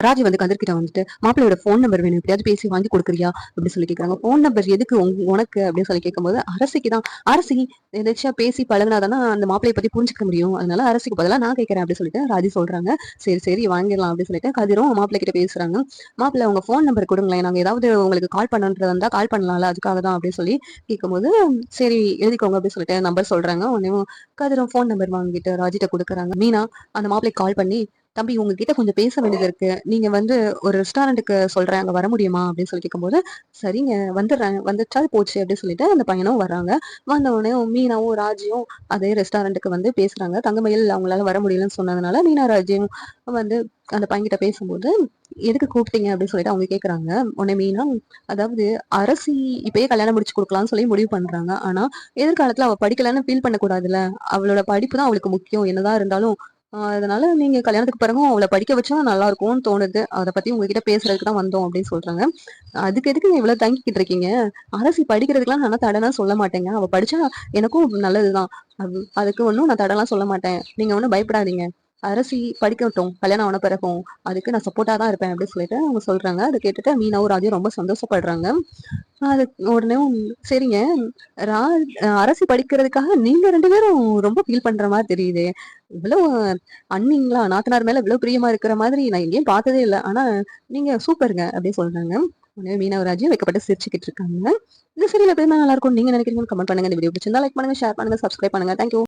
ராஜி வந்து கதிர்கிட்ட வந்துட்டு மாப்பிள்ளையோட ஃபோன் நம்பர் வேணும், எப்படியாவது பேசி வாங்கி கொடுக்குறியா அப்படின்னு சொல்லி கேட்கறாங்க. ஃபோன் நம்பர் எதுக்கு உனக்கு அப்படின்னு சொல்லி கேட்கும்போது, அரசிக்கு தான். அரசி எதாச்சும் பேசி பழகுனாதானே அந்த மாப்பிள்ளைய பத்தி புரிஞ்சுக்க முடியும், அதனால அரசிக்கு பதிலா நான் கேட்கறேன் அப்படின்னு சொல்லிட்டு ராஜி சொல்றாங்க. சரி சரி வாங்கிடலாம் அப்படின்னு சொல்லிட்டு கதிரும் மாப்பிள்ளை கிட்ட பேசுறாங்க. மாப்பிள்ளை உங்க ஃபோன் நம்பர் கொடுங்களேன், நாங்க ஏதாவது உங்களுக்கு கால் பண்ணுறதா இருந்தா கால் பண்ணலாம்ல, அதுக்காக தான் அப்படின்னு சொல்லி கேட்கும்போது, சரி எழுதிக்கோங்க அப்படின்னு சொல்லிட்டு நம்பர் சொல்றாங்க. உடனே கதிரும் ஃபோன் நம்பர் வாங்கிட்டு ராஜிட்ட கொடுக்குறாங்க. மீனா அந்த மாப்பிள்ளைக்கு கால் பண்ணி, தம்பி உங்ககிட்ட கொஞ்சம் பேச வேண்டியது இருக்கு, நீங்க வந்து ஒரு ரெஸ்டாரண்ட்டுக்கு சொல்றேன், அங்க வர முடியுமா அப்படின்னு சொல்லி கேட்கும்போது, சரிங்க வந்துடுறேன், வந்துட்டா போச்சு அப்படின்னு சொல்லிட்டு அந்த பையனும் வர்றாங்க. வந்த உடனே மீனாவும் ராஜியும் அதே ரெஸ்டாரண்ட்டுக்கு வந்து பேசுறாங்க. தங்கமயில் அவங்களால வர முடியலன்னு சொன்னதுனால மீனா ராஜியும் வந்து அந்த பையன்கிட்ட பேசும்போது, எதுக்கு கூப்பிட்டீங்க அப்படின்னு சொல்லிட்டு அவங்க கேக்குறாங்க. உடனே மீனா, அதாவது அரசி இப்பயே கல்யாணம் முடிச்சு கொடுக்கலாம்னு சொல்லி முடிவு பண்றாங்க. ஆனா எதிர்காலத்துல அவ படிக்கலன்னு ஃபீல் பண்ண கூடாதுல்ல, அவளோட படிப்பு தான் அவளுக்கு முக்கியம் என்னதான் இருந்தாலும். அதனால நீங்க கல்யாணத்துக்கு பிறகும் அவளை படிக்க வச்சா நல்லா இருக்கும்னு தோணுது, அதை பத்தி உங்ககிட்ட பேசுறதுக்கு தான் வந்தோம் அப்படின்னு சொல்றாங்க. அதுக்கு எதுக்கு இவ்வளவு தங்கிக்கிட்டு இருக்கீங்க, அரசி படிக்கிறதுக்கெல்லாம் நான் தடைனா சொல்ல மாட்டேங்க, அவ படிச்சா எனக்கும் நல்லதுதான், அதுக்கு ஒன்றும் நான் தடைலாம் சொல்ல மாட்டேன், நீங்க ஒன்றும் பயப்படாதீங்க, அரசி படிக்கட்டும், கல்யாணம் ஆன பிறகும் அதுக்கு நான் சப்போர்ட்டா தான் இருப்பேன் அப்படின்னு சொல்லிட்டு அவங்க சொல்றாங்க. அதை கேட்டுட்டு மீனாவும் ராஜும் ரொம்ப சந்தோஷப்படுறாங்க. அது உடனே சரிங்க, ரா அரசு படிக்கிறதுக்காக நீங்க 2 பேரும் ரொம்ப ஃபீல் பண்ற மாரி தெரியுதே. இவ்வளவு அண்ணிங்களா, நாத்தனார் மேல இவ்வளவு பிரியமா இருக்கிற மாதிரி நான் எங்கேயும் பார்த்ததே இல்ல. ஆனா நீங்க சூப்பர்ங்க அப்படின்னு சொல்றாங்க. உடனே மீனவராஜும் வெட்கப்பட்டு சிரிச்சுக்கிட்டு இருக்காங்க. இந்த சீரியல் எப்படின்னா நல்லா இருக்கும்னு நீங்க நினைக்கிறீங்கன்னு கமெண்ட் பண்ணுங்க. இந்த வீடியோ பிடிச்சிருந்தா லைக் பண்ணுங்க, ஷேர் பண்ணுங்க, சப்ஸ்கிரைப் பண்ணுங்க. தேங்க்யூ.